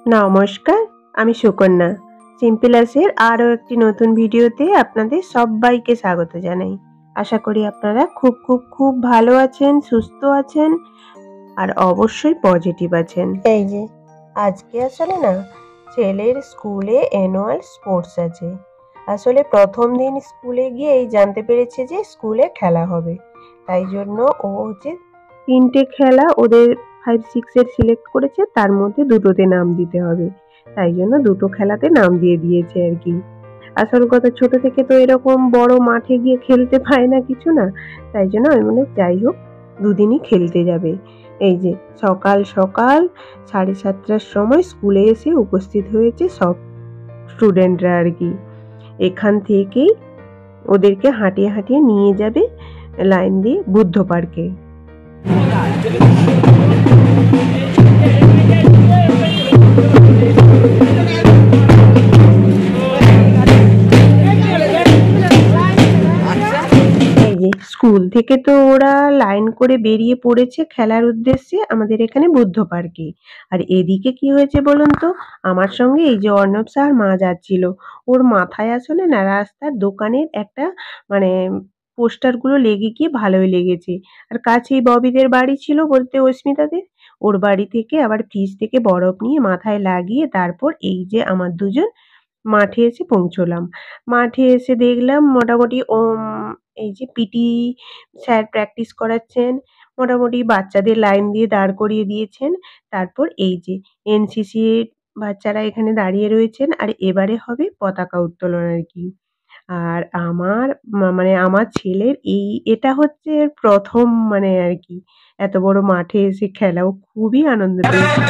নমস্কার, আমি সুকন্যা। সিম্পল আসের আরও একটি নতুন ভিডিওতে আপনাদের সবাইকে স্বাগত জানাই। আশা করি আপনারা খুব খুব খুব ভালো আছেন, সুস্থ আছেন আর অবশ্যই পজিটিভ আছেন। এই যে আজকে আসলে না ছেলের স্কুলে অ্যানুয়াল স্পোর্টস আছে। আসলে প্রথম দিন স্কুলে গিয়েই জানতে পেরেছে যে স্কুলে খেলা হবে, তাই জন্য ও হচ্ছে 3টে খেলা ওদের 5-6 এর সিলেক্ট করেছে, তার মধ্যে দুটোতে নাম দিতে হবে। তাই জন্য দুটো খেলাতে নাম দিয়ে দিয়েছে আর কি। আসল কথা, ছোট থেকে তো এরকম বড় মাঠে গিয়ে খেলতে পায় না কিছু না, তাই জন্য আমি মনে যাই হোক দুদিনই খেলতে যাবে। এই যে সকাল সকাল 7:30টার সময় স্কুলে এসে উপস্থিত হয়েছে সব স্টুডেন্টরা আর কি। এখান থেকেই ওদেরকে হাঁটিয়ে হাঁটিয়ে নিয়ে যাবে লাইন দিয়ে বুদ্ধ পার্কে। স্কুল থেকে তো ওরা লাইন করে বেরিয়ে পড়েছে খেলার উদ্দেশ্যে আমাদের এখানে বুদ্ধ পার্কে। আর এদিকে কি হয়েছে বলুন তো, আমার সঙ্গে এই যে অর্ণব স্যার মা যাচ্ছিল, ওর মাথায় আসলে না রাস্তার দোকানের একটা মানে পোস্টারগুলো লেগে গিয়ে ভালোই লেগেছে। আর কাছেই ববিদের বাড়ি ছিল, বলতে অস্মিতাদের। ওর বাড়ি থেকে আবার ফ্রিজ থেকে বরফ নিয়ে মাথায় লাগিয়ে তারপর এই যে আমার দুজন মাঠে এসে পৌঁছলাম। মাঠে এসে দেখলাম মোটামুটি এই যে পিটি স্যার প্র্যাকটিস করাচ্ছেন। মোটামুটি বাচ্চাদের লাইন দিয়ে দাঁড় করিয়ে দিয়েছেন। তারপর এই যে এনসিসির বাচ্চারা এখানে দাঁড়িয়ে রয়েছেন। আর এবারে হবে পতাকা উত্তোলন আর কি। আর আমার মানে আমার ছেলের এটা হচ্ছে এর ১ম মানে আর কি এত বড় মাঠে এসে খেলা। ও খুবই আনন্দ পেয়েছে।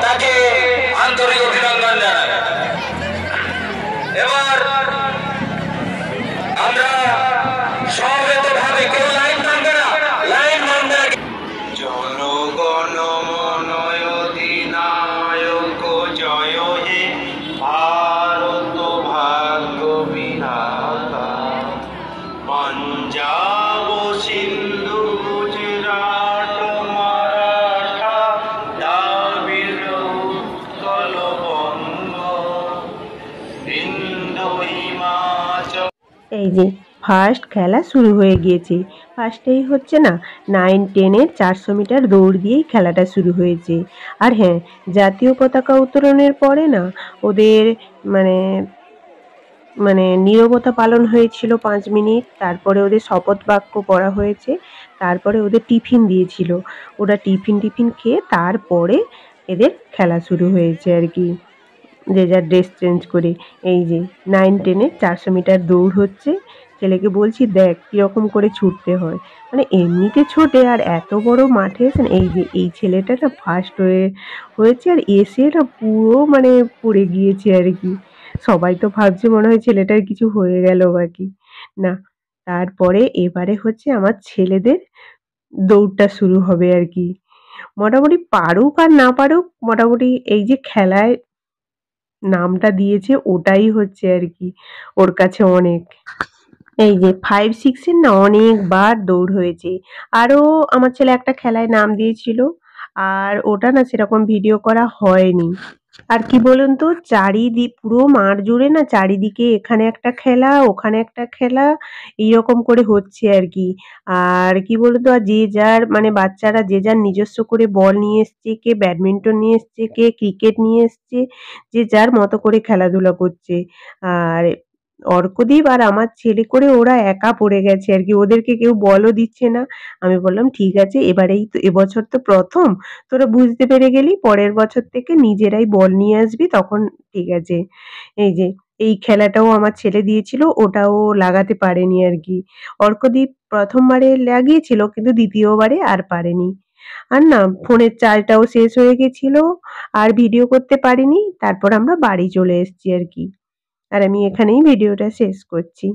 তাকে আন্তরিক অভিনন্দন জানাই। এবার আমরা সমবেতভাবে কেউ লাইন ভাঙবে না, লাইন ভাঙবে না। জনগণ মন অধিনায়ক জয় হে ভারত ভাগ্য বিধাতা, পঞ্জাব সিন্ধু গুজরাট মারাঠা দ্রাবিড় উৎকল বঙ্গ বিন্ধ্য হিমাচল। এই যে ফার্স্ট খেলা শুরু হয়ে গিয়েছে। ফার্স্টেই হচ্ছে না 9-10 এর 400 মিটার দৌড় দিয়েই খেলাটা শুরু হয়েছে। আর হ্যাঁ, জাতীয় পতাকা উত্তোলনের পরে না ওদের মানে মানে নীরবতা পালন হয়েছিল 5 মিনিট। তারপরে ওদের শপথ বাক্য পড়া হয়েছে। তারপরে ওদের টিফিন দিয়েছিল। ওরা টিফিন খেয়ে তারপরে এদের খেলা শুরু হয়েছে আর কি। যে যার ড্রেস চেঞ্জ করে। এই যে 9-10 এর 400 মিটার দৌড় হচ্ছে। ছেলেকে বলছি দেখ কিরকম করে ছুটতে হয়। মানে এমনিতে ছোটে, আর এত বড় মাঠে এসে এই যে এই ছেলেটা না ফার্স্ট হয়েছে আর এসে না পুরো মানে পড়ে গিয়েছে আর কি। সবাই তো ভাবছে মনে হয় ছেলেটার কিছু হয়ে গেল বা কি। না, তারপরে এবারে হচ্ছে আমার ছেলেদের দৌড়টা শুরু হবে আর কি। মোটামুটি পারুক আর না পারুক, মোটামুটি এই যে খেলায় নামটা দিয়েছে ওটাই হচ্ছে আর কি ওর কাছে অনেক। এই যে 5-6 এর না অনেকবার দৌড় হয়েছে। আরো আমার ছেলে একটা খেলায় নাম দিয়েছিল, আর ওটা না সেরকম ভিডিও করা হয়নি। আর কি বলুন তো, পুরো মাঠ জুড়ে না চারিদিকে এখানে একটা খেলা ওখানে একটা খেলা এইরকম করে হচ্ছে আর কি। আর কি বলুন তো, আর যে যার মানে বাচ্চারা যে যার নিজস্ব করে বল নিয়ে এসছে, কে ব্যাডমিন্টন নিয়ে এসছে, কে ক্রিকেট নিয়ে এসছে, যে যার মতো করে খেলাধুলা করছে। আর অর্কদীপ আর আমার ছেলে করে ওরা একা পড়ে গেছে আর কি, ওদেরকে কেউ বলও দিচ্ছে না। আমি বললাম ঠিক আছে, এবছর তো প্রথম, তোরা বুঝতে পেরে গেলি, পরের বছর থেকে নিজেরাই বল নিয়ে আসবি, তখন ঠিক আছে। এই যে এই খেলাটাও আমার ছেলে দিয়েছিল, ওটাও লাগাতে পারেনি আর কি। অর্কদীপ প্রথমবারে লাগিয়েছিল কিন্তু দ্বিতীয়বারে আর পারেনি। আর না ফোনের চার্জটাও শেষ হয়ে গেছিল, আর ভিডিও করতে পারিনি। তারপর আমরা বাড়ি চলে এসেছি আর কি। আর আমি এখানেই ভিডিওটা শেষ করছি।